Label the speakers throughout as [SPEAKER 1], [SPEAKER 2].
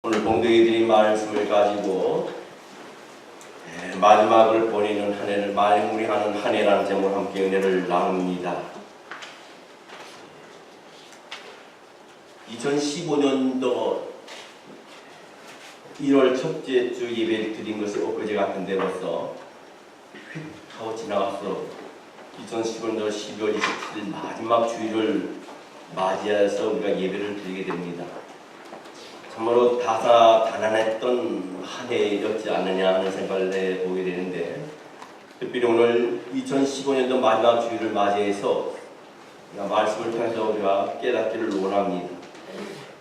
[SPEAKER 1] 오늘 봉독해 드린 말씀을 가지고 마지막을 보내는 한 해를 마무리하는 한 해라는 제목으로 함께 은혜를 나눕니다. 2015년도 1월 첫째 주 예배를 드린 것이 엊그제 같은데 벌써 휙 하고 지나갔어. 2015년도 12월 27일 마지막 주일을 맞이해서 우리가 예배를 드리게 됩니다. 참으로 다사다난했던 한 해였지 않느냐 하는 생각을 해보게 되는데, 특별히 오늘 2015년도 마지막 주일을 맞이해서 말씀을 통해서 우리가 깨닫기를 원합니다.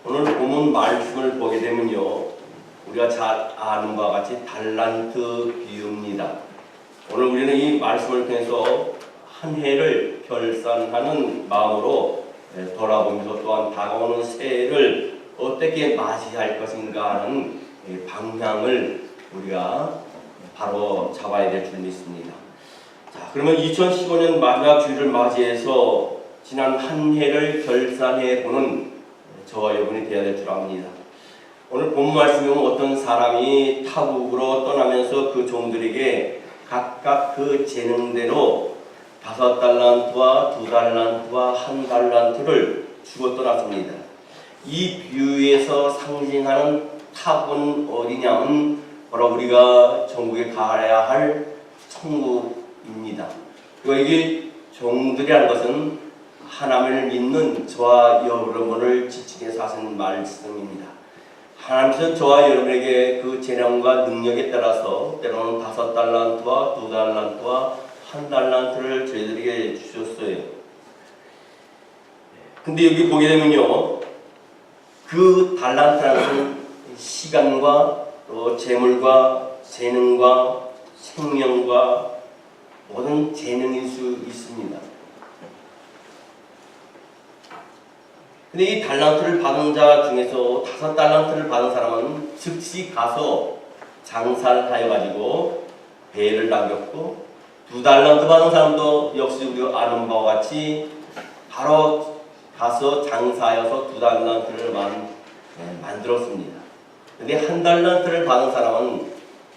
[SPEAKER 1] 오늘 본문 말씀을 보게 되면요, 우리가 잘 아는 바와 같이 달란트 비유입니다. 오늘 우리는 이 말씀을 통해서 한 해를 결산하는 마음으로 돌아보면서 또한 다가오는 새해를 어떻게 맞이할 것인가 하는 방향을 우리가 바로 잡아야 될 줄 믿습니다. 자, 그러면 2015년 마지막 주일을 맞이해서 지난 한 해를 결산해 보는 저와 여러분이 되어야 될 줄 압니다. 오늘 본 말씀에 보면 어떤 사람이 타국으로 떠나면서 그 종들에게 각각 그 재능대로 5달란트와 2달란트와 1달란트를 주고 떠났습니다. 이 비유에서 상징하는 탑은 어디냐면 바로 우리가 천국에 가야 할 천국입니다. 그리고 이게 종들이라는 것은 하나님을 믿는 저와 여러분을 지칭해서 하신 말씀입니다. 하나님께서 저와 여러분에게 그 재능과 능력에 따라서 때로는 5달란트와 2달란트와 1달란트를 저희들에게 주셨어요. 근데 여기 보게 되면요, 그 달란트라는 것은 시간과 또 재물과 재능과 생명과 모든 재능일 수 있습니다. 근데 이 달란트를 받은 자 중에서 5달란트를 받은 사람은 즉시 가서 장사를 하여 가지고 배를 남겼고, 2달란트 받은 사람도 역시 우리가 아는 바와 같이 바로 가서 장사하여서 2달란트를 만들었습니다. 근데 1달란트를 받은 사람은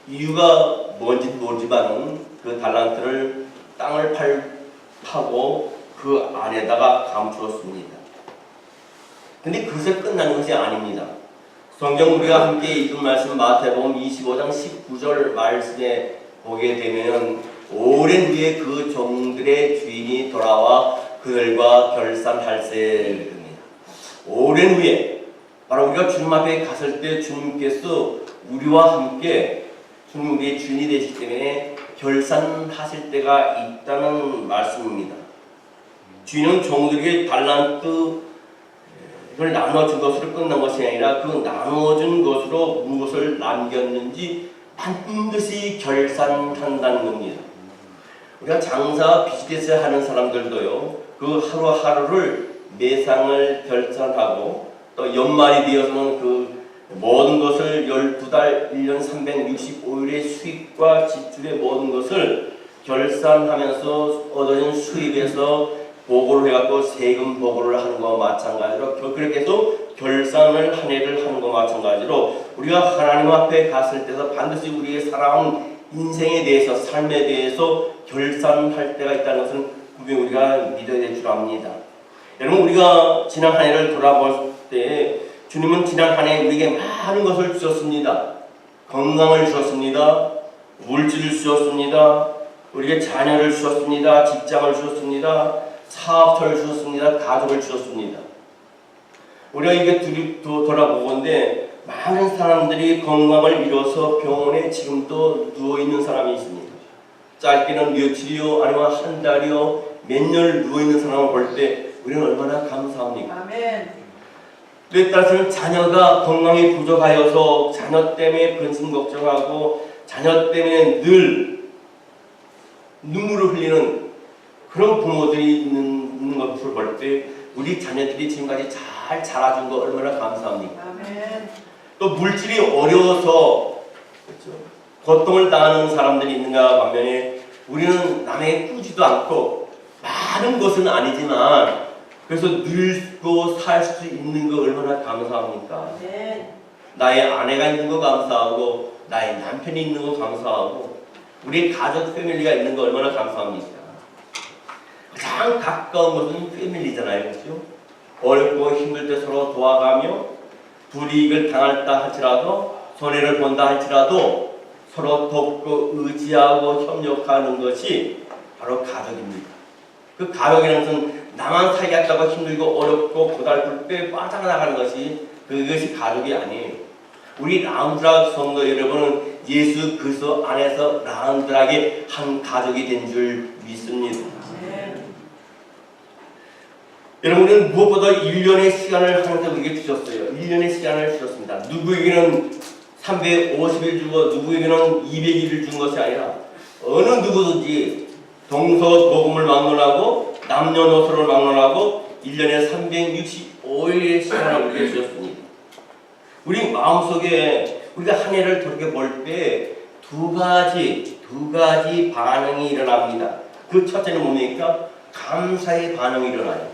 [SPEAKER 1] 이유가 뭔지 모르지만은 그 달란트를 땅을 파고 그 안에다가 감추었습니다. 근데 그것에 끝나는 것이 아닙니다. 성경 우리가 함께 읽은 말씀 마태복음 25장 19절 말씀에 보게 되면 오랜 후에 그 종들의 주인이 돌아와 그들과 결산할세입니다. 오랜 후에 바로 우리가 주님 앞에 갔을 때 주님께서 우리와 함께 주님 우리의 주인이 되시기 때문에 결산하실 때가 있다는 말씀입니다. 주인은 종들에게 달란트 이걸 나눠준 것으로 끝난 것이 아니라 그 나눠준 것으로 무엇을 남겼는지 반드시 결산한다는 겁니다. 우리가 장사 비즈니스 하는 사람들도요, 그 하루하루를 매상을 결산하고 또 연말이 되어서는 그 모든 것을 12달 1년 365일의 수익과 지출의 모든 것을 결산하면서 얻어진 수입에서 보고를 해갖고 세금 보고를 하는 것과 마찬가지로 그렇게 해서 결산을 한 해를 하는 것과 마찬가지로 우리가 하나님 앞에 갔을 때서 반드시 우리의 살아온 인생에 대해서 삶에 대해서 결산할 때가 있다는 것은 분명히 우리가 믿어야 될 줄 압니다. 여러분, 우리가 지난 한 해를 돌아볼 때 주님은 지난 한 해 우리에게 많은 것을 주셨습니다. 건강을 주셨습니다. 물질을 주셨습니다. 우리에게 자녀를 주셨습니다. 직장을 주셨습니다. 사업처를 주셨습니다. 가족을 주셨습니다. 우리가 이게 돌아보건데 많은 사람들이 건강을 잃어서 병원에 지금도 누워있는 사람이 있습니다. 짧게는 며칠이요, 아니면 한 달이요, 몇 년을 누워있는 사람을 볼 때 우리는 얼마나 감사합니까?
[SPEAKER 2] 아멘.
[SPEAKER 1] 또에 따라서는 자녀가 건강이 부족하여서 자녀 때문에 근심 걱정하고 자녀 때문에 늘 눈물을 흘리는 그런 부모들이 있는 것을 볼 때 우리 자녀들이 지금까지 잘 자라준 거 얼마나 감사합니까?
[SPEAKER 2] 아멘.
[SPEAKER 1] 또 물질이 어려워서 그렇죠? 고통을 당하는 사람들이 있는가 반면에 우리는 남에게 꾸지도 않고 많은 것은 아니지만 그래서 늘고 살 수 있는 거 얼마나 감사합니까?
[SPEAKER 2] 아멘.
[SPEAKER 1] 나의 아내가 있는 거 감사하고 나의 남편이 있는 거 감사하고 우리 가족 패밀리가 있는 거 얼마나 감사합니까? 가장 가까운 것은 패밀리잖아요. 그렇죠? 어렵고 힘들 때 서로 도와가며 불이익을 당할다 할지라도 손해를 본다 할지라도 서로 돕고 의지하고 협력하는 것이 바로 가족입니다. 그 가족이라는 것은 나만 살겠다고 힘들고 어렵고 고달플 때 빠져나가는 것이 그것이 가족이 아니에요. 우리 라운드락 성도 여러분은 예수 그리스도 안에서 라운드락의 한 가족이 된 줄 믿습니다. 여러분은 무엇보다 1년의 시간을 하나님께서 우리에게 주셨어요. 1년의 시간을 주셨습니다. 누구에게는 350일 주고 누구에게는 200일을 준 것이 아니라 어느 누구든지 동서고금을 막론하고 남녀노소를 막론하고 1년에 365일의 시간을 우리에게 주셨습니다. 우리 마음속에 우리가 한 해를 돌이켜볼 때 두 가지 반응이 일어납니다. 그 첫째는 뭡니까? 감사의 반응이 일어나요.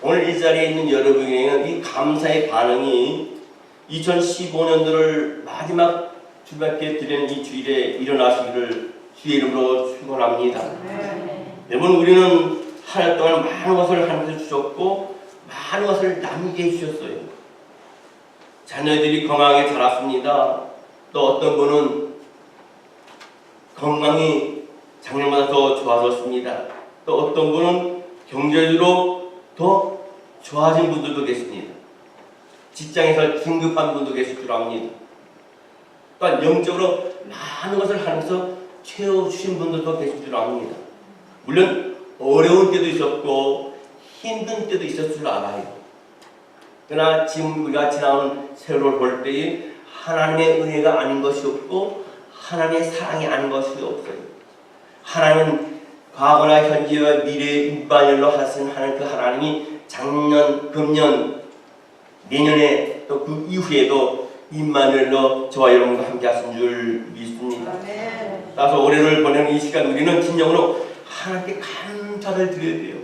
[SPEAKER 1] 오늘 이 자리에 있는 여러분에게는 이 감사의 반응이 2015년도를 마지막 주밖에 드리는 이 주일에 일어나시기를 주의 이름으로 축원합니다. 여러분 우리는 한 해 동안 많은 것을 하나님께서 주셨고 많은 것을 남게 해주셨어요. 자녀들이 건강하게 자랐습니다. 또 어떤 분은 건강이 작년보다 더 좋아졌습니다. 또 어떤 분은 경제적으로 더 좋아진 분들도 계십니다. 직장에서 긴급한 분도 계실 줄 압니다. 또한 영적으로 많은 것을 하면서 채워주신 분들도 계실 줄 압니다. 물론 어려운 때도 있었고 힘든 때도 있었을 줄 알아요. 그러나 지금 우리가 지나온 세월을 볼 때에 하나님의 은혜가 아닌 것이 없고 하나님의 사랑이 아닌 것이 없어요. 하나님은 과거나 현재와 미래의 일반일로 하신 하나님 그 하나님이 작년, 금년, 내년에 또 그 이후에도 임마누엘로 저와 여러분과 함께 하신 줄 믿습니다. 따라서 올해를 보내는 이 시간 우리는 진정으로 하나님께 감사를 드려야 돼요.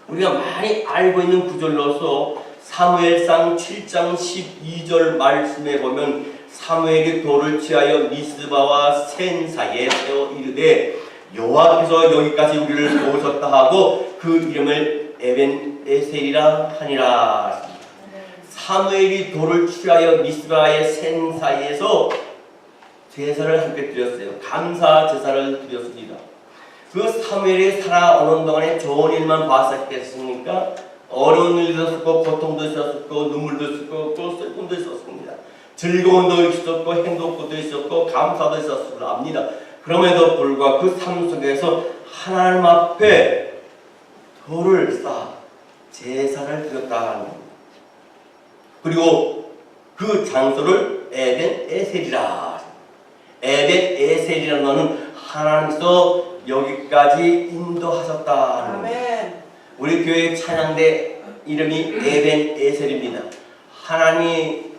[SPEAKER 1] 우리가 많이 알고 있는 구절로서 사무엘상 7장 12절 말씀에 보면 사무엘이 돌을 취하여 미스바와 센 사이에 세워 이르되 여호와께서 여기까지 우리를 도우셨다 하고 그 이름을 에벤에셀이라 하니라. 사무엘이 돌을 취하여 미스바의 센 사이에서 제사를 함께 드렸어요. 감사 제사를 드렸습니다. 그 사무엘이 살아오는 동안에 좋은 일만 봤었겠습니까? 어려운 일도 있었고 고통도 있었고 눈물도 있었고 또 슬픔도 있었습니다. 즐거움도 있었고 행복도 있었고 감사도 있었을 압니다. 그럼에도 불구하고 그 삶 속에서 하나님 앞에 돌을 쌓아 제사를 드렸다는 겁니다. 그리고 그 장소를 에벤에셀이라. 에벤에셀이라는 것은 하나님께서 여기까지 인도하셨다는 겁니다. 우리 교회 찬양대 이름이 에벤에셀입니다. 하나님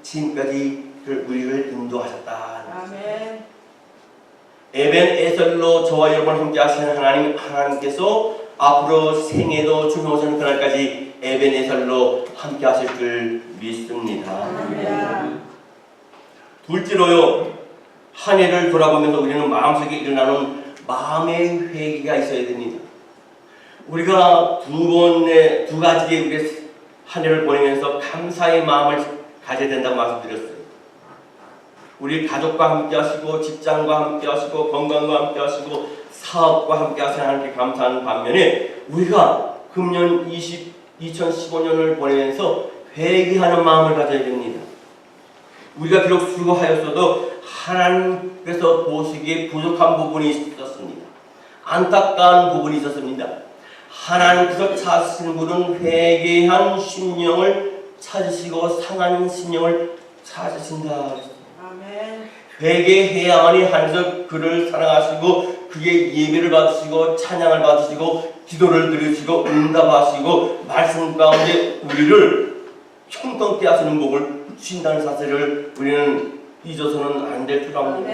[SPEAKER 1] 지금까지 우리를 인도하셨다. 아멘. 에벤에셀로 저와 여러분 함께 하시는 하나님께서 앞으로 생애도 주무시는 그날까지 에벤에셀로 함께 하실 줄 믿습니다. 아멘. 둘째로요, 한 해를 돌아보면서 우리는 마음속에 일어나는 마음의 회개가 있어야 됩니다. 우리가 두 가지의 우리 한 해를 보내면서 감사의 마음을 가져야 된다고 말씀드렸어요. 우리 가족과 함께 하시고 직장과 함께 하시고 건강과 함께 하시고 사업과 함께 하시는 하나님께 감사하는 반면에 우리가 금년 2015년을 보내면서 회개하는 마음을 가져야 됩니다. 우리가 비록 수고하였어도 하나님께서 보시기에 부족한 부분이 있었습니다. 안타까운 부분이 있었습니다. 하나님께서 찾으시는 분은 회개한 심령을 찾으시고 상한 심령을 찾으신다. 아멘. 회개해야만이 하나님께서 그를 사랑하시고 그의 예배를 받으시고 찬양을 받으시고 기도를 들으시고 응답하시고 말씀 가운데 우리를 형통케 하시는 복을 주신다는 사실을 우리는 잊어서는 안 될 줄 압니다.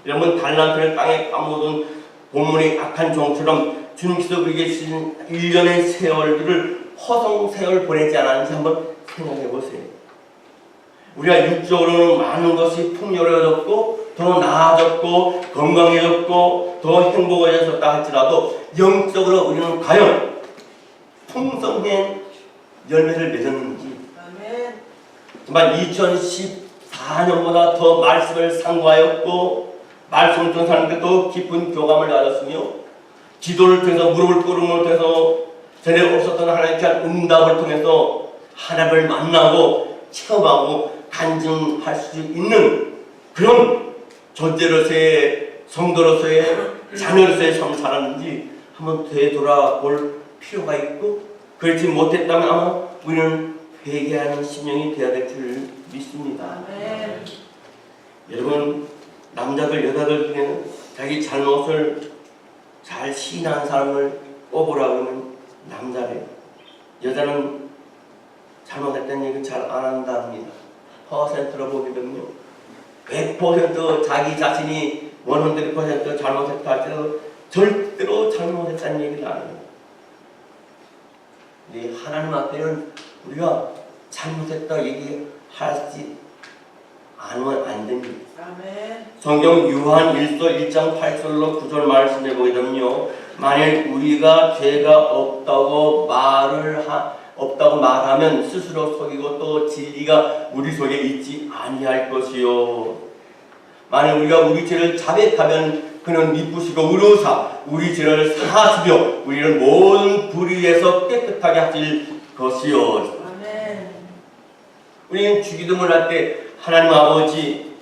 [SPEAKER 1] 여러분 달란트를 땅에 까먹은 본문의 악한 종처럼 주님께서 우리에게 주신 1년의 세월들을 허송세월 보내지 않았는지 한번 생각해 보세요. 우리가 육적으로는 많은 것이 풍요로워졌고 더 나아졌고 건강해졌고 더 행복해졌다 할지라도 영적으로 우리는 과연 풍성한 열매를 맺었는지 정말 2014년보다 더 말씀을 상고하였고 말씀을 통해서 하나님께 더 깊은 교감을 가졌으며 기도를 통해서 무릎을 꿇음을 통해서 전에 없었던 하나님께 한 응답을 통해서 하나님을 만나고 체험하고 간증할 수 있는 그런 존재로서의 성도로서의 자녀로서의 삶을 살았는지 한번 되돌아볼 필요가 있고 그렇지 못했다면 아마 우리는 회개하는 심령이 되어야 될 줄 믿습니다.
[SPEAKER 2] 아멘.
[SPEAKER 1] 여러분 남자들 여자들 중에는 자기 잘못을 잘 시인한 사람을 꼽으라고 하면 남자래요. 여자는 잘못했다는 얘기 잘 안 한다 합니다. 퍼센트로 보게 되면요 100% 자기 자신이 100% 잘못했다 할지라도 절대로 잘못했다는 얘기를 안 해요. 하나님 앞에는 우리가 잘못했다 얘기하지 않으면 안 됩니다.
[SPEAKER 2] 아멘.
[SPEAKER 1] 성경 요한 1서 1장 8절로 9절 말씀해 보게 되면요 만일 우리가 죄가 없다고 말하면 스스로 속이고 또 진리가 우리 속에 있지 아니할 것이요 만일 우리가 우리 죄를 자백하면 그는 미쁘시고 의로우사 우리 죄를 사하시며 우리를 모든 불의에서 깨끗하게 하실 것이요.
[SPEAKER 2] 아멘.
[SPEAKER 1] 우리는 주기도문을 할 때 하나님 아버지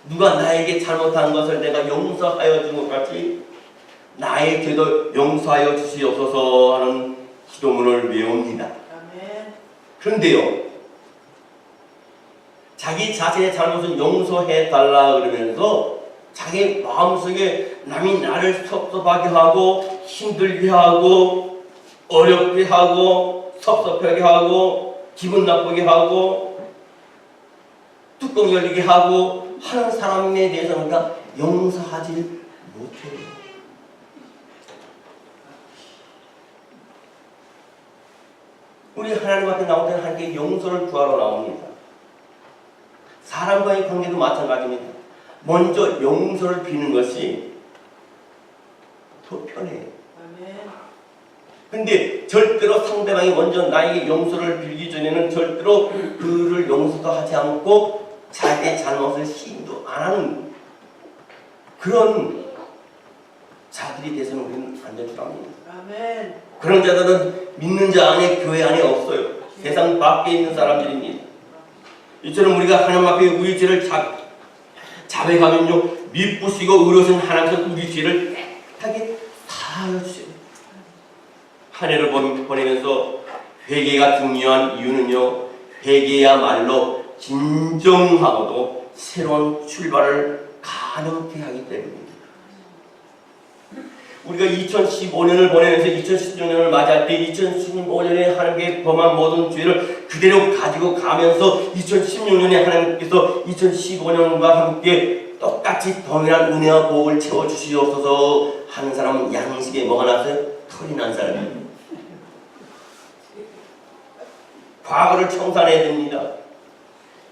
[SPEAKER 1] 누가 나에게 잘못한 것을 내가 용서하여 준 것 같이 나의 죄도 용서하여 주시옵소서 하는 기도문을 외웁니다.
[SPEAKER 2] 아멘.
[SPEAKER 1] 그런데요 자기 자신의 잘못은 용서해 달라 그러면서 자기 마음속에 남이 나를 섭섭하게 하고 힘들게 하고 어렵게 하고 섭섭하게 하고 기분 나쁘게 하고 뚜껑 열리게 하고 하는 사람에 대해서 우리가 용서하지 못해요. 우리 하나님 앞에 나올 때는 하나님께 용서를 구하러 나옵니다. 사람과의 관계도 마찬가지입니다. 먼저 용서를 비는 것이 더 편해요.
[SPEAKER 2] 아멘.
[SPEAKER 1] 근데 절대로 상대방이 먼저 나에게 용서를 빌기 전에는 절대로 그를 용서도 하지 않고 자기의 잘못을 시인도 안 하는 그런 자들이 돼서는 우리는 안 될 줄 압니다.
[SPEAKER 2] 아멘.
[SPEAKER 1] 그런 자들은 믿는 자 안에 교회 안에 없어요. 세상 밖에 있는 사람들입니다. 이처럼 우리가 하나님 앞에 우리 죄를 자백하면요 미쁘시고 의로우신 하나님께서 우리 죄를 깨끗하게 사하여 주세요. 한 해를 보내면서 회개가 중요한 이유는요 회개야말로 진정하고도 새로운 출발을 가능케 하기 때문입니다. 우리가 2015년을 보내면서 2016년을 맞이할 때 2015년에 하나님께 범한 모든 죄를 그대로 가지고 가면서 2016년에 하나님께서 2015년과 함께 똑같이 동일한 은혜와 복을 채워주시옵소서 하는 사람은 양식에 뭐가 났어요? 털이 난 사람이에요. 과거를 청산해야 됩니다.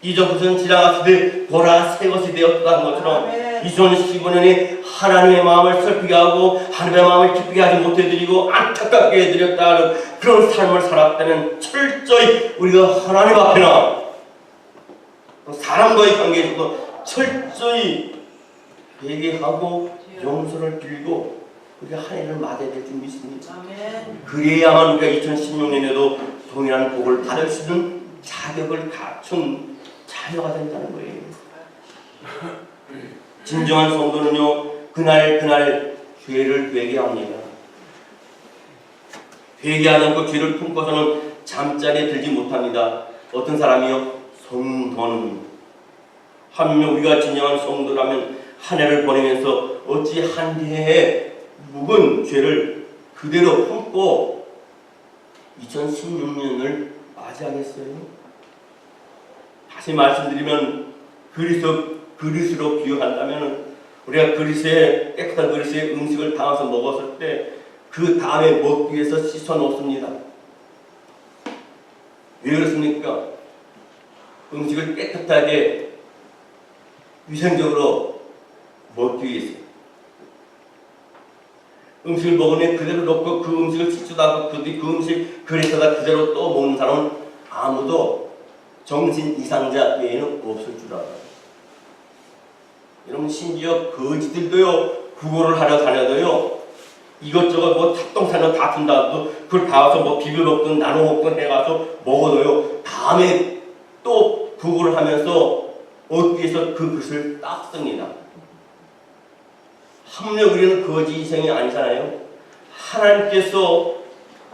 [SPEAKER 1] 이전 것은 지나갔으되 보라 새 것이 되었다는 것처럼 2015년에 하나님의 마음을 슬프게 하고 하나님의 마음을 기쁘게 하지 못해드리고 안타깝게 해드렸다는 그런 삶을 살았다면 철저히 우리가 하나님 앞에나 또 사람과의 관계에서도 철저히 회개하고 용서를 빌고 우리가 한 해를 맞아야 될 줄 믿습니다.
[SPEAKER 2] 아멘.
[SPEAKER 1] 그래야만 우리가 2016년에도 동일한 복을 받을 수 있는 자격을 갖춘 자녀가 된다는 거예요. 진정한 성도는요 그날 죄를 회개합니다. 회개하지 않고 죄를 품고서는 잠자리에 들지 못합니다. 어떤 사람이요? 성도는 하물며 우리가 진정한 성도라면 한 해를 보내면서 어찌 한 해에 묵은 죄를 그대로 품고 2016년을 맞이하겠어요? 다시 말씀드리면 그릇으로 비유한다면 우리가 깨끗한 그릇에 음식을 담아서 먹었을 때 그 그 다음에 먹기 위해서 씻어 놓습니다. 왜 그렇습니까? 음식을 깨끗하게 위생적으로 먹기 위해서. 음식을 먹으면 그대로 놓고 그 음식을 씻지도 않고 그 음식 그릇에다 그대로 또 먹는 사람은 아무도 정신 이상자 외에는 없을 줄 알아요. 여러분, 심지어 거지들도요, 구걸을 하러 다녀도요, 이것저것 뭐 탁동산을 다 준다고 그걸 다 와서 뭐 비벼 먹든 나눠 먹든 해가서 먹어도요, 다음에 또 구걸을 하면서 얻기 위해서 그 그릇을 딱 씁니다. 함려 우리는 거지 이생이 아니잖아요. 하나님께서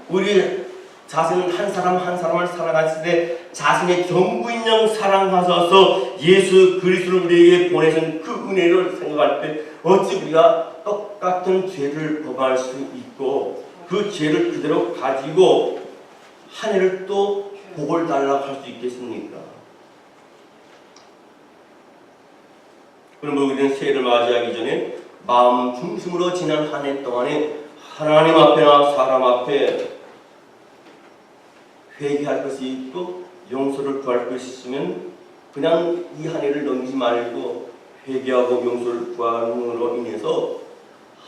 [SPEAKER 1] 우리 자신은 한 사람 한 사람을 사랑하실 때 자신의 전부인형 사랑하셔서 예수 그리스도를 우리에게 보내신 그 은혜를 생각할 때 어찌 우리가 똑같은 죄를 범할 수 있고 그 죄를 그대로 가지고 한 해를 또 복을 달라고 할 수 있겠습니까? 그럼 우리는 새해를 맞이하기 전에 마음 중심으로 지난 한 해 동안에 하나님 앞에나 사람 앞에 회개할 것이 있고 용서를 구할 것이 있으면 그냥 이 한 해를 넘기지 말고 회개하고 용서를 구함으로 인해서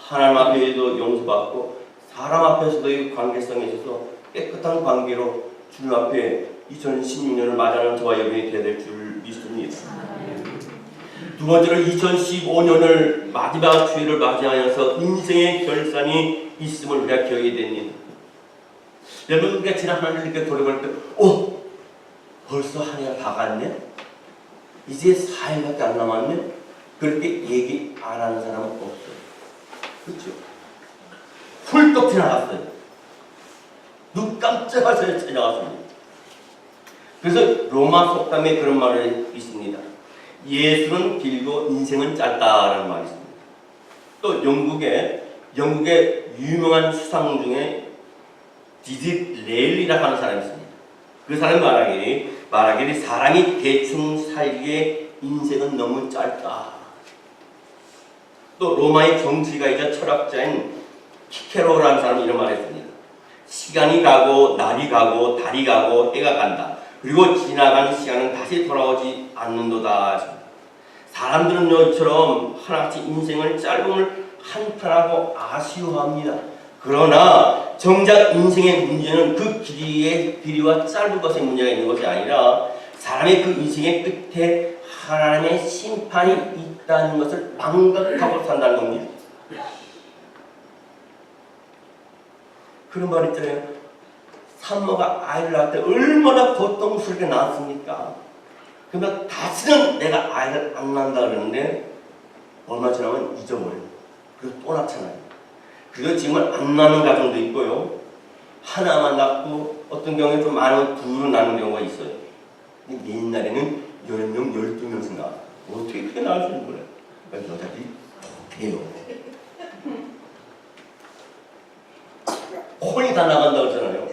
[SPEAKER 1] 하나님 앞에도 용서받고 사람 앞에서도 관계성에 있어서 깨끗한 관계로 주님 앞에 2016년을 맞이하는 저와 여러분이 되어야 될 줄 믿습니다. 두 번째로 2015년을 마지막 주일을 맞이하여서 인생의 결산이 있음을 우리가 기억해야 됩니다. 여러분, 우리가 지난 한 해를 이렇게 돌아볼 때 벌써 한 해가 다 갔네? 이제 4일밖에 안 남았네? 그렇게 얘기 안 하는 사람은 없어요. 그렇죠? 훌떡 지나갔어요. 눈 깜짝하셔야 지나갔습니다. 그래서 로마 속담에 그런 말이 있습니다. 예술은 길고 인생은 짧다라는 말이 있습니다. 또 영국의 유명한 수상 중에 디짓 레일리라고 하는 사람이 있습니다. 그 사람이 말하기를 사람이 대충 살기에 인생은 너무 짧다. 또 로마의 정치가이자 철학자인 키케로라는 사람이 이런 말을 했습니다. 시간이 가고 날이 가고 달이 가고 해가 간다. 그리고 지나간 시간은 다시 돌아오지 않는도다. 사람들은 이처럼 하나같이 인생을 짧음을 한탄하고 아쉬워합니다. 그러나 정작 인생의 문제는 그 길이와 짧은 것의 문제가 있는 것이 아니라 사람의 그 인생의 끝에 하나님의 심판이 있다는 것을 망각하고 산다는 겁니다. 그런 말 있잖아요. 산모가 아이를 낳을 때 얼마나 고통스럽게 낳았습니까? 그러면 다시는 내가 아이를 안 낳는다 그러는데 얼마 지나면 잊어버려요. 그리고 또 낳잖아요. 그리고 지금은 안 낳는 가정도 있고요. 하나만 낳고 어떤 경우에 좀 많으면 둘을 낳는 경우가 있어요. 근데 옛날에는 10명, 12명씩 낳아요. 어떻게 그렇게 낳을 수 있는 거예요? 그러니까 여자들이 독해요. 혼이 다 나간다고 그러잖아요.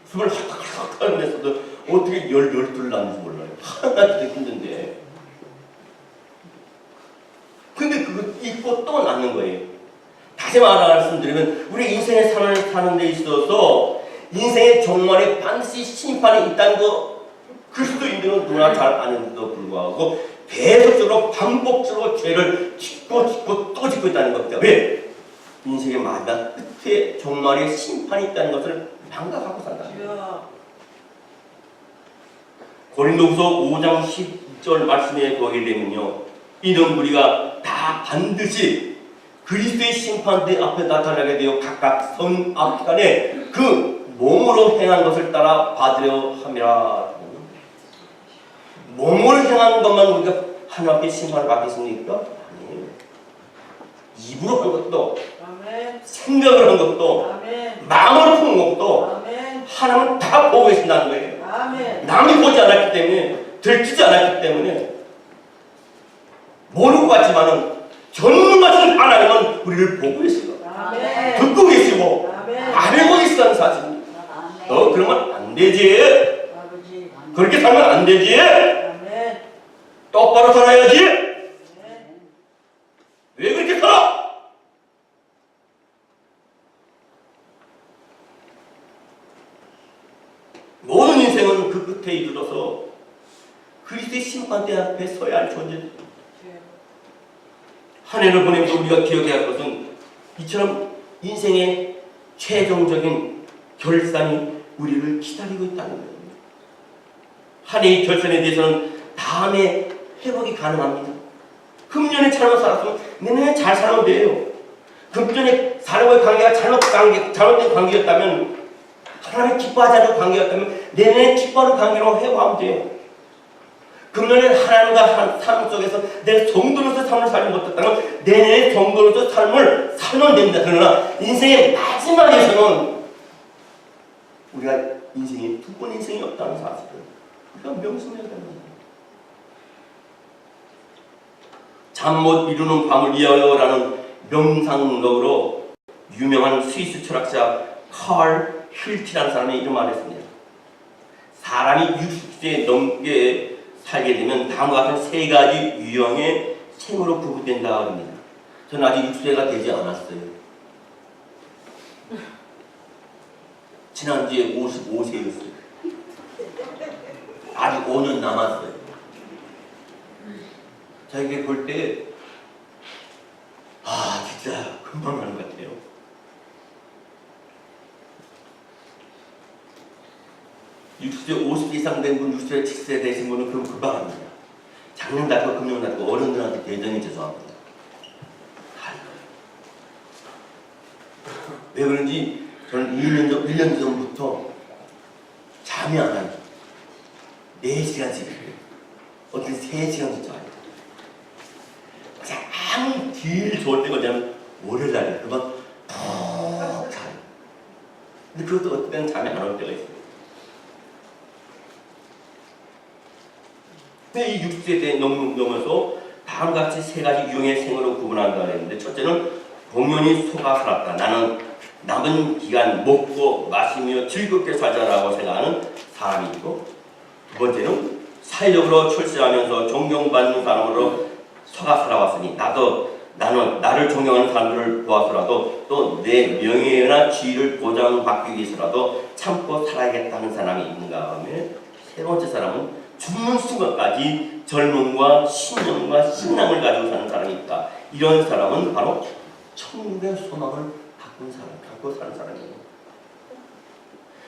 [SPEAKER 1] 숨을 헛헛헛 하면서도 어떻게 12 낳는지 몰라요. 하나도 힘든데. 근데 그거 잊고 또 낳는 거예요. 다시 말씀드리면 우리 인생의 삶을 사는 데 있어서 인생의 종말에 반드시 심판이 있다는 거 그리스도인들은 누구나 잘 아는데도 불구하고 계속적으로 반복적으로 죄를 짓고 또 짓고 있다는 겁니다. 왜? 인생의 마지막 끝에 종말에 심판이 있다는 것을 망각하고 산다. 고린도후서 5장 10절 말씀에 보게 되면요, 이는 우리가 다 반드시 그리스도의 심판대 앞에 나타나게 되어 각각 선 앞간에 그 몸으로 행한 것을 따라 받으려 함이라. 몸으로 행한 것만 우리가 하나님 앞에 심판을 받겠습니까? 아니에요. 입으로 한 것도,
[SPEAKER 2] 아멘.
[SPEAKER 1] 생각을 한 것도,
[SPEAKER 2] 아멘.
[SPEAKER 1] 마음으로 푸는 것도
[SPEAKER 2] 아멘.
[SPEAKER 1] 하나님은 다 보고 계신다는 거예요.
[SPEAKER 2] 아멘.
[SPEAKER 1] 남이 보지 않았기 때문에, 들키지 않았기 때문에 모르고 갔지만은 전능하신 하나님은 우리를 보고 계시고
[SPEAKER 2] 아멘.
[SPEAKER 1] 듣고 계시고
[SPEAKER 2] 아멘.
[SPEAKER 1] 알고 계시다는 사실입니다. 너 그러면 안 되지.
[SPEAKER 2] 아버지.
[SPEAKER 1] 그렇게 살면 안 되지.
[SPEAKER 2] 아멘.
[SPEAKER 1] 똑바로 살아야지.
[SPEAKER 2] 아멘.
[SPEAKER 1] 왜 그렇게 살아? 평생은 그 끝에 이르러서 그리스도의 심판대 앞에 서야 할 존재다. 한 해를 보내면서 우리가 기억해야 할 것은 이처럼 인생의 최종적인 결산이 우리를 기다리고 있다는 거예요. 한 해의 결산에 대해서는 다음에 회복이 가능합니다. 금년에 잘못 살았으면 내년에 잘 살면 돼요. 금년에 사람과의 관계가 잘못된 관계였다면, 하나님 기뻐하지 않는 관계였다면 내년에 기뻐하는 관계로 회복하면 돼요. 금년에 하나님과 삶 속에서 내 성도로서 삶을 살지 못했다면 내년에 성도로서 삶을 살면 됩니다. 그러나 인생의 마지막에서는 우리가 인생이 두 번 인생이 없다는 사실을 우리가 명심해야 됩니다. 잠 못 이루는 밤을 위하여라는 명상록으로 유명한 스위스 철학자 칼 힐티라는 사람이 이런 말을 했습니다. 사람이 60세 넘게 살게 되면 다음과 같은 세 가지 유형의 생으로 구분된다고 합니다. 저는 아직 60세가 되지 않았어요. 지난주에 55세였어요. 아직 5년 남았어요. 저에게 볼 때, 진짜 금방 가는 것 같아요. (60세) 50세 이상 된 분, 60세 70세 되신 분은 그럼 금방 합니다. 작년 낫고 금년 낫고 어른들한테 대단히 죄송합니다. 왜 그런지 저는 1년 전부터 잠이 안 와요. 4시간씩 어떤 3시간씩 자요. 가장 제일 좋을 때가 뭐냐면 월요일날이에요. 그만 푹 자요. 근데 그것도 어떤 때는 잠이 안 올 때가 있어요. 근데 이 60세 넘어서 다음과 같이 세 가지 유형의 생으로 구분한다고 했는데, 첫째는 공연히 속아 살았다. 나는 남은 기간 먹고 마시며 즐겁게 살자라고 생각하는 사람이 있고, 두 번째는 사회적으로 출세하면서 존경받는 사람으로 속아 살아왔으니 나는 나를 존경하는 사람들을 보아서라도 또 내 명예나 지위를 보장받기 위해서라도 참고 살아야겠다는 사람이 있는가 하면, 세 번째 사람은 죽는 순간까지 젊음과 신념과 신앙을 가지고 사는 사람이 있다. 이런 사람은 바로 천국의 소망을 갖고 사는 사람이에요.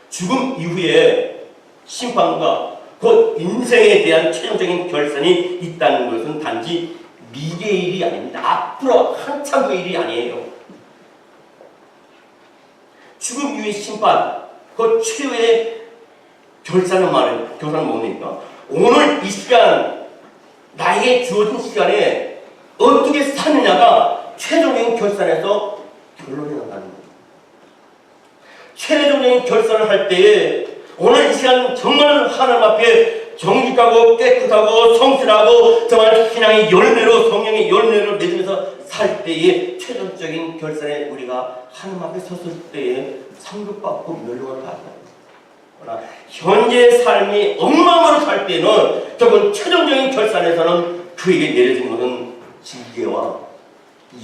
[SPEAKER 1] 죽음 이후에 심판과 곧 인생에 대한 최종적인 결산이 있다는 것은 단지 미래의 일이 아닙니다. 앞으로 한참 그 일이 아니에요. 죽음 이후의 심판, 그 최후의 결산은 뭡니까? 오늘 이 시간, 나에게 주어진 시간에 어떻게 사느냐가 최종적인 결산에서 결론이 나가는 거예요. 최종적인 결산을 할 때에 오늘 이 시간 정말 하나님 앞에 정직하고 깨끗하고 성실하고 정말 신앙의 열매로, 성령의 열매를 맺으면서 살 때에 최종적인 결산에 우리가 하나님 앞에 섰을 때에 상급받고 멸망을 받아요. 현재 삶이 엉망으로 살 때는 결국 최종적인 결산에서는 그에게 내려진 것은 징계와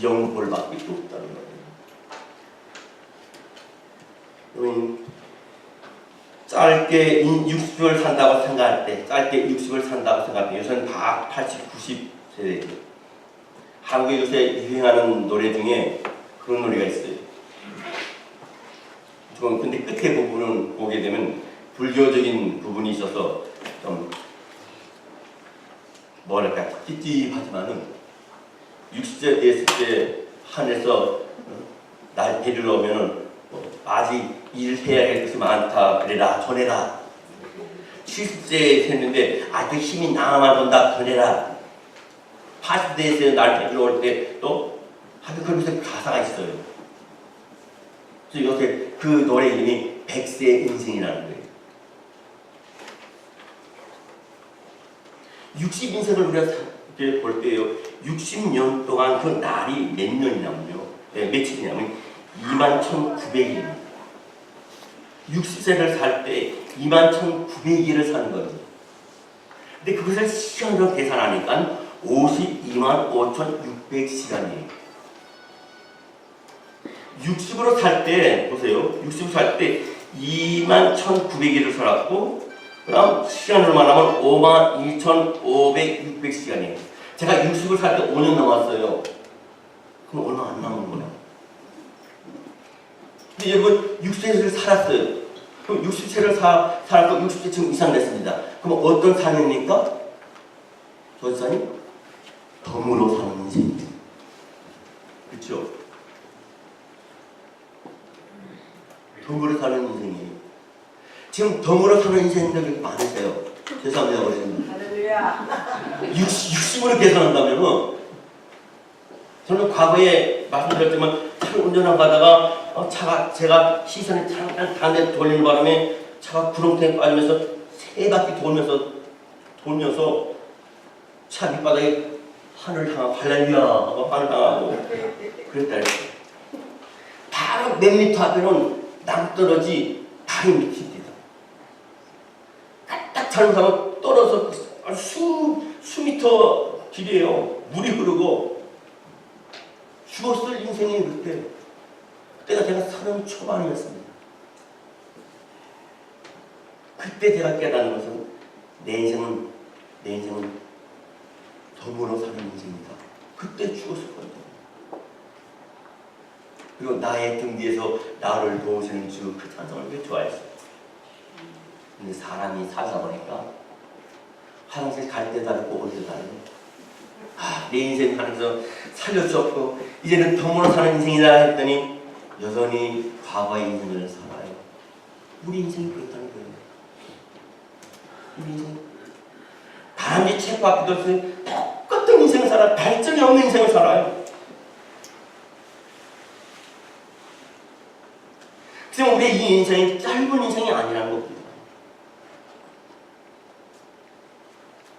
[SPEAKER 1] 영벌밖에 없다는 거예요. 여러분, 짧게 60을 산다고 생각할 때, 요새는 다 80, 90세대죠. 한국에 요새 유행하는 노래 중에 그런 노래가 있어요. 근데 끝에 부분을 보게 되면 불교적인 부분이 있어서 좀 뭐랄까 찝찝하지만은 60세 됐을 때 하늘에서 날 데리러 오면은 아직 일해야 할 것이 많다 그래라 전해라. 70세 됐는데 아직 힘이 남아만 돈다 전해라. 80세에서 날 데리러 올 때 또 하여튼 그런 가사가 있어요. 그래서 요새 그 노래 이름이 100세 인생이라는 거예요. 60인생을 우리가 볼 때요, 60년 동안 그 날이 몇 년이냐면요, 며칠이냐면 21,900일입니다. 60세를 살 때 21,900일을 사는 거예요. 근데 그것을 시간으로 계산하니까 525,600시간이에요. 60으로 살 때, 보세요. 60으로 살 때 21,900일을 살았고, 그럼 시간으로 말하면 52,500시간이에요. 제가 60을 살 때 5년 남았어요. 그럼 얼마 안 남은 거야. 근데 여러분 60세를 살았어요. 그럼 60세를 살았고 60세 지금 이상 됐습니다. 그럼 어떤 삶입니까? 저 사람이 덤으로 사는 인생이죠. 그렇죠? 덤으로 사는 인생이에요. 지금 덤으로 사는 인생들이 많으세요. 죄송합니다. 어르신들.
[SPEAKER 2] 할렐루야.
[SPEAKER 1] 60으로 계산한다면 저는 과거에 말씀드렸지만 차를 운전하다가 제가 시선이 잠깐 다른 데 돌리는 바람에 차가 구렁텅이에 빠지면서 세 바퀴 돌면서 차 밑바닥에 하늘 향하고 할렐루야 하고 하늘 향하고 그랬다 했어요. 바로 몇 미터 앞에는 낭떠러지 다리 밑이 있다. 딱 잘못하면 떨어서 수 미터 길이에요. 물이 흐르고 죽었을 인생이 그때. 그때가 제가 30 초반이었습니다. 그때 제가 깨닫는 것은 내 인생은 덤으로 사는 인생이다. 그때 죽었을 거예요. 그리고 나의 등 뒤에서 나를 도우시는 주 그 찬송을 왜 좋아했어요. 근데 사람이 살다 보니까 화장실 갈 때도 알고 올 때도 알고 내 인생 하면서 살릴 수 없고 이제는 덤으로 사는 인생이다 했더니 여전히 과거의 인생을 살아요. 우리 인생이 그렇다는 거예요. 우리 인생 단지 책 바뀌도 없이 똑같은 인생을 살아. 발전이 없는 인생을 살아요. 그래서 우리의 이 인생이 짧은 인생이 아니라는 겁니다.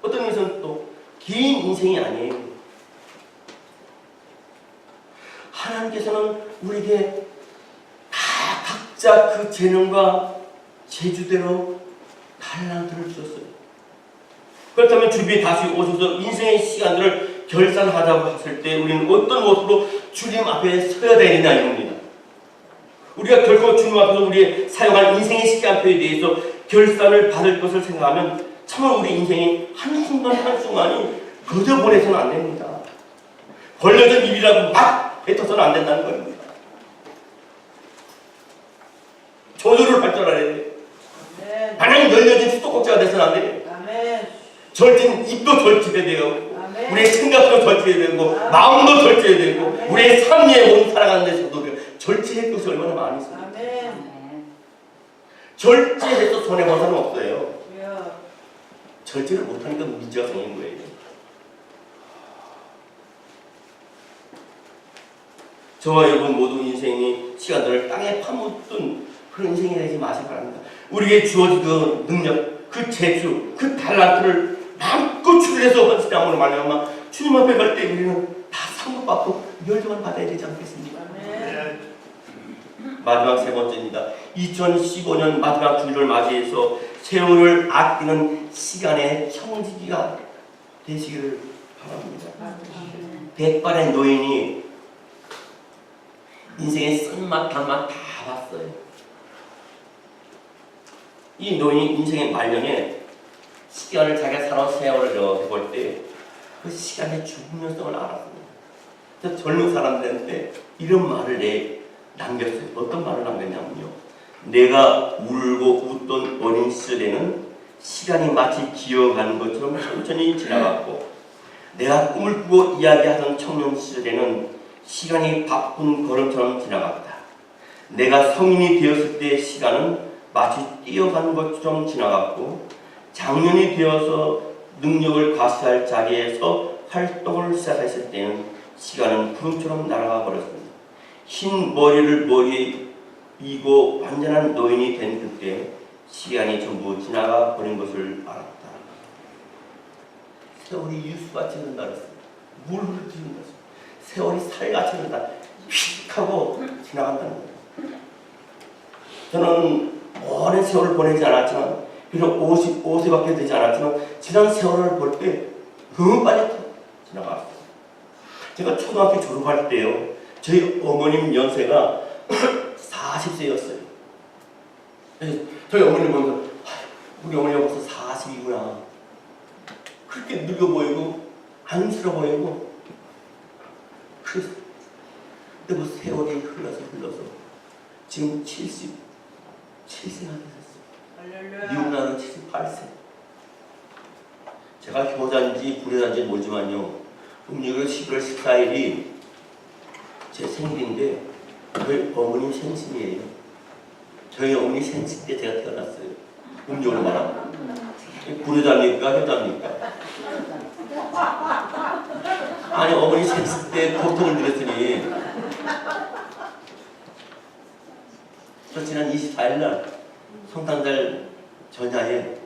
[SPEAKER 1] 어떤 인생은 또 긴 인생이 아니에요. 하나님께서는 우리에게 다 각자 그 재능과 재주대로 달란트를 주셨어요. 그렇다면 주변에 다시 오셔서 인생의 시간들을 결산하자고 했을 때 우리는 어떤 모습으로 주님 앞에 서야 되느냐 이겁니다. 우리가 결코 주님 앞에서 우리의 사용할 인생의 시간표에 대해서 결산을 받을 것을 생각하면 참으로 우리 인생이 한순간 한순간이 거저 보내서는 안 됩니다. 벌려진 입이라고 막 뱉어서는 안 된다는 겁니다. 조절을 발전해야 돼요. 만약 열려진 수도꼭지가 돼서는 안 돼요. 절진 입도 절제해야 돼요. 우리의 생각도 절제해야 되고 마음도 절제해야 되고 우리의 삶의 몸 살아가는 데서도 절제할 것이 얼마나 많이 있습니다. 절제해서 손해본 사람은 없어요. 절제를 못하니까 문제가 생긴 거예요. 저와 여러분 모두 인생이 시간들을 땅에 파묻던 그런 인생이 되지 마시기 바랍니다. 우리에게 주어진 그 능력, 그 재주, 그 달란트를 마음껏 출해서 헌신함으로 말미암아 주님 앞에 갈 때 우리는 다 상급받고 멸종을 받아야 되지 않겠습니까? 마지막 세 번째입니다. 2015년 마지막 주일을 맞이해서 세월을 아끼는 시간의 청지기가 되시기를 바랍니다. 백발의 노인이 인생의 쓴맛 단맛 다 봤어요. 이 노인이 인생의 말년에 시간을 자기가 살아온 세월을 해볼 때 그 시간의 중요성을 알았습니다. 그래서 젊은 사람들한테 이런 말을 남겼어요. 어떤 말을 남겼냐면요. 내가 울고 웃던 어린 시절에는 시간이 마치 기어가는 것처럼 천천히 지나갔고 내가 꿈을 꾸고 이야기하던 청년 시절에는 시간이 바쁜 걸음처럼 지나갔다. 내가 성인이 되었을 때의 시간은 마치 뛰어가는 것처럼 지나갔고 장년이 되어서 능력을 과시할 자리에서 활동을 시작했을 때는 시간은 구름처럼 날아가 버렸습니다. 흰 머리를 머리에 이고 완전한 노인이 된 그때 시간이 전부 지나가 버린 것을 알았다. 세월이 유수같이 흐른다 그랬습니다. 물 흐르는 것입니다. 세월이 살같이 흐른다. 휙 하고 지나간다는 거예요. 저는 오랜 세월을 보내지 않았지만 비록 55세밖에 되지 않았지만 지난 세월을 볼 때 너무 빨리 지나갔어요. 제가 초등학교 졸업할 때요. 저희 어머님 연세가 40세였어요. 저희 어머니 보면서 우리 어머니가 벌써 늙어 보이고 안쓰러워 보이고 그래서 근데 뭐 세월이 흘러서 지금 77세가 되셨어요.
[SPEAKER 2] 할렐루야.
[SPEAKER 1] 미국 나라는 78세. 제가 효자인지 불효자인지 모르지만요. 음력으로 11월 14일이 제 생일인데 저희 어머님 생신이에요. 저희 어머니 생신 때 제가 태어났어요. 음력으로 말하면. 불효자입니까? 효자입니까? 아니 어머니 생신 때 고통을 드렸으니 저 지난 24일날 성탄절 전야에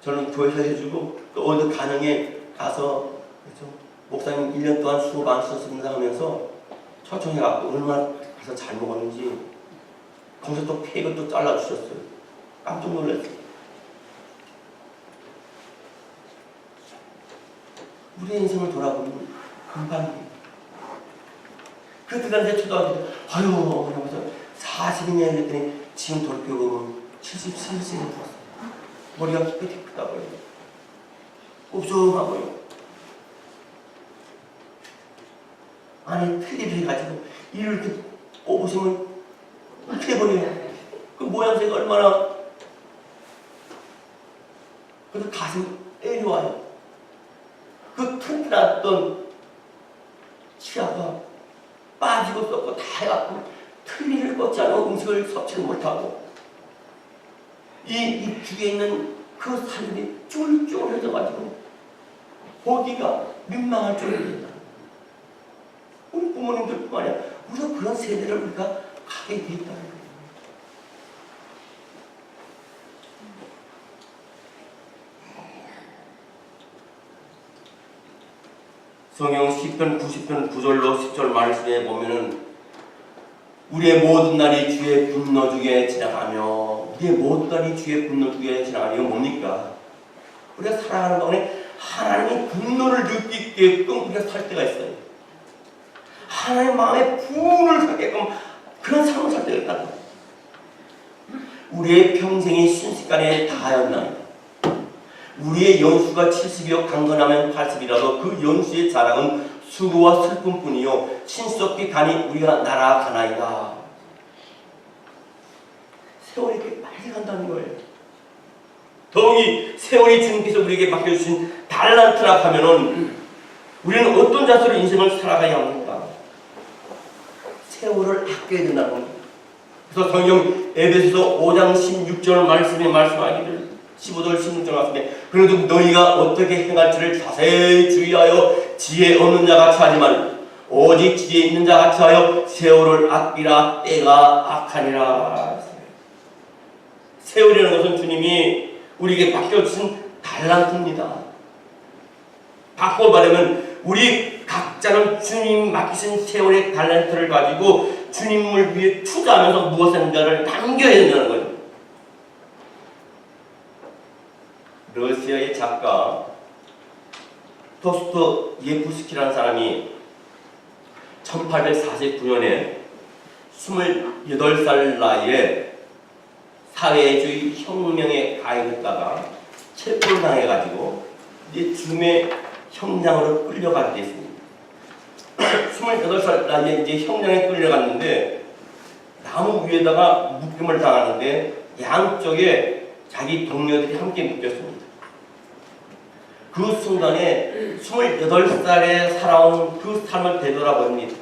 [SPEAKER 1] 저는 교회에서 해주고 또 어느 가정에 가서 그렇죠? 목사님 1년 동안 수고 많으셨습니다 하면서 초청해갖고 얼마나 가서 잘 먹었는지 거기서 또 케이크를 또 잘라주셨어요. 깜짝 놀랐어요. 우리의 인생을 돌아보면 금방이에요. 그때 당시에 초등학교 때 아유 어머니면서 40년 했더니 지금 돌이켜보면 77세가 되었어요. 머리가 희끗희끗하고요. 곱종하고요. 안에 틀립을 해가지고 이렇게 꼽으시면 이렇게 해버려요. 그 모양새가 얼마나 그래서 가슴 애려와요. 그 튼튼했던 치아가 빠지고 썩고 다 해갖고 틀니를 꽂지 않고 음식을 섭취를 못하고 이 주위에 있는 그 살이 쫄쫄해져가지고 보기가 민망할 정도입니다. 우리 부모님들뿐만 아니라 우리가 그런 세대를 우리가 가게 돼 있다는 거예요. 성경 시편 90편 9절로 10절 말씀에 보면은 우리의 모든 날이 주의 분노 중에 지나가며 우리의 모든 날이 주의 분노 중에 지나가며 이건 뭡니까? 우리가 살아가는 동안에 하나님의 분노를 느끼게끔 우리가 살 때가 있어요. 하나님의 마음에 분을 살게끔 그런 삶을 살 때가 있다는 거예요. 우리의 평생이 순식간에 다하였나이다. 우리의 연수가 70이요 강건하면 80이라도 그 연수의 자랑은 수고와 슬픔뿐이요 신속히 가니 우리가 날아가나이다. 세월이 이렇게 빨리 간다는 거예요. 더욱이 세월이 주님께서 우리에게 맡겨주신 달란트라 하면은 우리는 어떤 자세로 인생을 살아가야 합니까? 세월을 아껴야 된다는 겁니다. 그래서 성경 에베소서 5장 16절 말씀에 말씀하기를 15절 16절 말씀에 그래도 너희가 어떻게 행할지를 자세히 주의하여 지혜 없는 자 같이 하지 말고 오직 지혜 있는 자 같이 하여 세월을 아끼라 때가 악하니라. 세월이라는 것은 주님이 우리에게 맡겨주신 달란트입니다. 바꿔 말하면 우리 각자는 주님 맡기신 세월의 달란트를 가지고 주님을 위해 투자하면서 무엇인가를 남겨야 된다는 거예요. 러시아의 작가 도스토예프스키라는 사람이 1849년에 28살 나이에 사회주의 혁명에 가해했다가 체포를 당해가지고 이제 죽음의 형량으로 끌려가게 됐습니다. 28살 나이에 이제 형량에 끌려갔는데 나무 위에다가 묶임을 당하는데 양쪽에 자기 동료들이 함께 묶였습니다. 그 순간에 28살에 살아온 그 삶을 되돌아봅니다.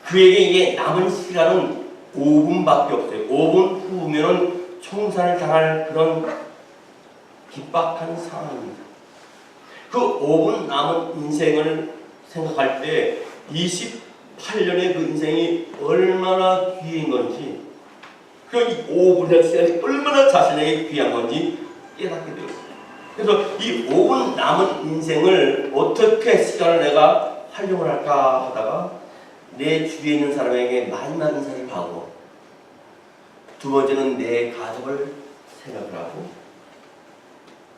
[SPEAKER 1] 그에게 이게 남은 시간은 5분밖에 없어요. 5분 후면은 총살을 당할 그런 긴박한 상황입니다. 그 5분 남은 인생을 생각할 때 28년의 그 인생이 얼마나 귀한 건지 그 5분의 시간이 얼마나 자신에게 귀한 건지 깨닫게 되었습니다. 그래서 이 5분 남은 인생을 어떻게 시간을 내가 활용을 할까 하다가 내 주위에 있는 사람에게 마지막 인사를 하고 두 번째는 내 가족을 생각을 하고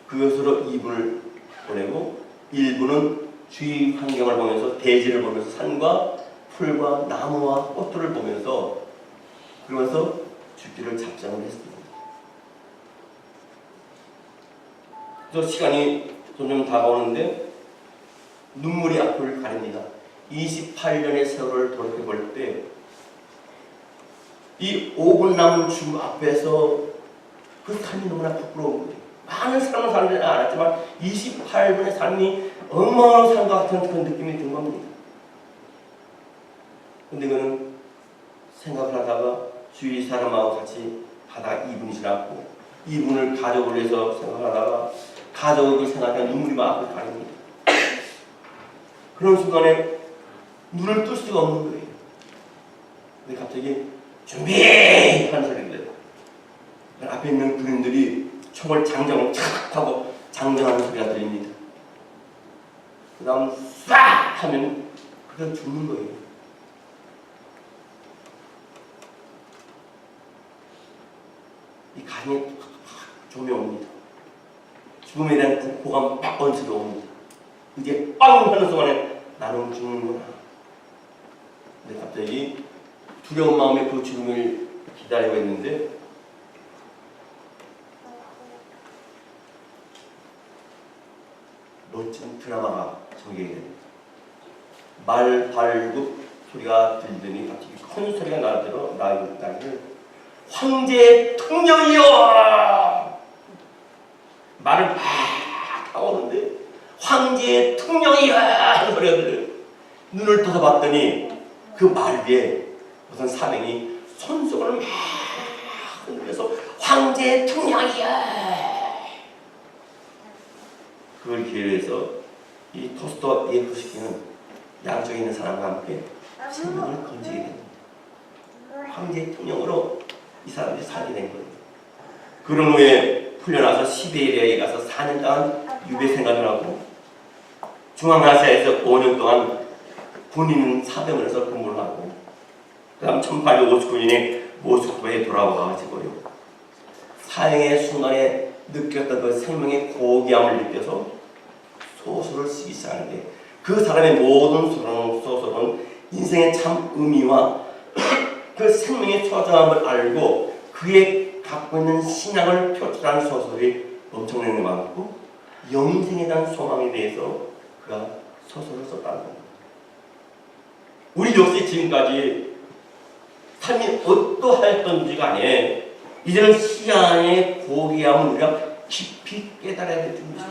[SPEAKER 1] 그것으로 2분을 보내고 1분은 주위 환경을 보면서 대지를 보면서 산과 풀과 나무와 꽃들을 보면서 그러면서 죽기를 작정을 했습니다. 그래서 시간이 점점 다가오는데 눈물이 앞을 가립니다. 28년의 세월을 돌이켜볼 때 이 5분 남은 죽음 앞에서 그 삶이 너무나 부끄러운 거예요. 많은 사람은 사람들이 알았지만 28분의 삶이 어마어마한 삶과 같은 그런 느낌이 든 겁니다. 근데 그는 생각을 하다가 주위 사람하고 같이 하다가 2분이 지났고 2분을 가족을 위해서 생각하다가 가족을 생각하면 눈물이 막 앞을 가립니다. 그런 순간에 눈을 뜰 수가 없는 거예요. 근데 갑자기 준비! 하는 소리가 들려요. 앞에 있는 군인들이 총을 장정을 착 하고 장전하는 소리가 들립니다. 그 다음 쏴! 하면 그냥 죽는 거예요. 이 간이 조미 옵니다. 죽음에 대한 공포감 막 번지러 옵니다. 이제 빵! 하는 순간에 나는 죽는구나. 근데 갑자기 두려운 마음에 그 죽음을 기다리고 있는데 멋진 드라마가 전개가 됩니다. 말 발굽 소리가 들리더니 갑자기 큰 소리가 나기를 황제 통령이여! 말을 막 하오는데 황제 통령이여! 하는 소리가 들려요. 눈을 떠서 봤더니 그 말 위에 무슨 사명이 손수건을 막 흔들면서 황제 통령이야. 그걸 기회로 해서 이 토스토 예프스키는 양쪽에 있는 사람과 함께 생명을 건지게 됩니다. 황제 통령으로 이 사람들이 살게 된 거예요. 그런 후에 풀려나서 시베리아에 가서 4년 동안 유배 생활을 하고 중앙아시아에서 5년 동안 군인 사병으로서 근무를 하고 그 다음 1859년에 모스크바에 돌아와가지고요. 사형의 순간에 느꼈던 그 생명의 고귀함을 느껴서 소설을 쓰기 시작하는데 그 사람의 모든 소설은 인생의 참 의미와 그 생명의 소중함을 알고 그의 갖고 있는 신앙을 표출하는 소설이 엄청나게 많고 영생에 대한 소망에 대해서 그가 소설을 썼다는 겁니다. 우리 역시 지금까지 삶이 어떠하였던지 간에 이제는 시간의 고귀함을 우리가 깊이 깨달아야 될 줄입니다.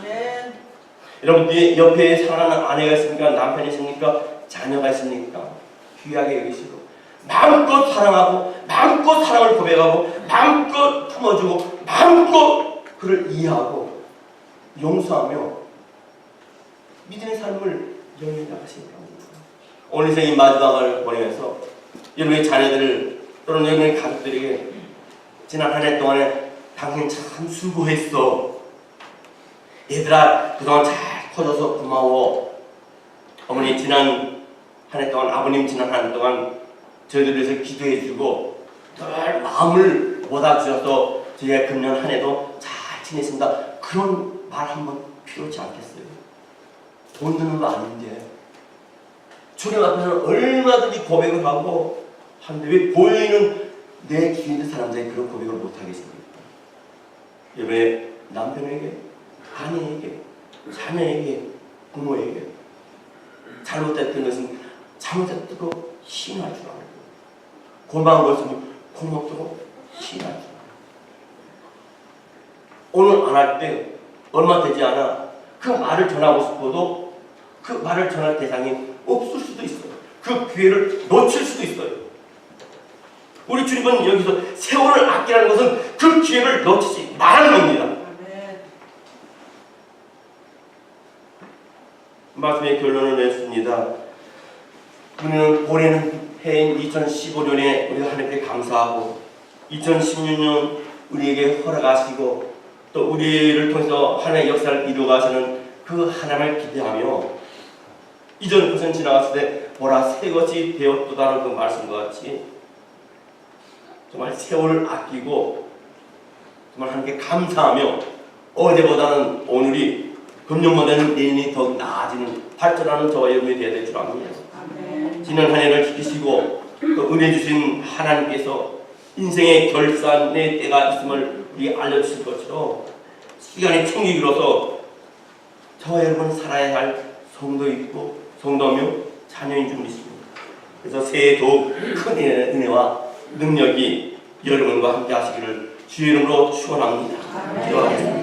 [SPEAKER 1] 여러분들 옆에 사랑하는 아내가 있습니까? 남편이 있습니까? 자녀가 있습니까? 귀하게 여기시고 마음껏 사랑하고 마음껏 사랑을 고백하고 마음껏 품어주고 마음껏 그를 이해하고 용서하며 믿음의 삶을 영위해 나가시기 바랍니다. 오늘 이 마지막을 보내면서 여러분의 자녀들 또는 여러분의 가족들에게 지난 한 해 동안에 당신 참 수고했어. 얘들아 그동안 잘 커져서 고마워. 어머니 지난 한 해 동안 아버님 지난 한 해 동안 저희들 위해서 기도해주고 늘 마음을 모아주셔서 저희가 금년 한 해도 잘 지냈습니다. 그런 말 한번 필요치 않겠어요? 돈 드는 거 아닌데 주님 앞에서는 얼마든지 고백을 하고 하는데 왜 보이는 내 뒤에 있는 사람들이 그런 고백을 못하겠습니까? 왜 남편에게, 아내에게, 자녀에게, 부모에게 잘못했던 것은 잘못했다고 시인할 줄 알고 고마운 것은 고맙다고 시인할 줄 알고 오늘 안 할 때 얼마 되지 않아 그 말을 전하고 싶어도 그 말을 전할 대상이 없을 수도 있어요. 그 기회를 놓칠 수도 있어요. 우리 주님은 여기서 세월을 아끼라는 것은 그 기회를 놓치지 말라는 겁니다. 말씀의 결론을 냈습니다. 우리는 올해는 해인 2015년에 우리가 하나님께 감사하고 2016년 우리에게 허락하시고 또 우리를 통해서 하나님의 역사를 이루어가시는 그 하나님을 기대하며 이전 것은 지나갔을 때 보라 새 것이 되었도다는 그 말씀과 같이 정말 세월을 아끼고 정말 하나님께 감사하며 어제보다는 오늘이 금년보다는 내년이 더 나아지는 발전하는 저와 여러분이 되어야 될 줄 압니다. 지난 한 해를 지키시고 또 은혜 주신 하나님께서 인생의 결산의 때가 있음을 우리에게 알려주실 것처럼 시간이 충분히 길어서 저와 여러분 살아야 할 성도이고 성도며 자녀인 줄 믿습니다. 그래서 새해 더욱 큰 은혜와 능력이 여러분과 함께 하시기를 주의 이름으로 축원합니다. 기도하겠습니다.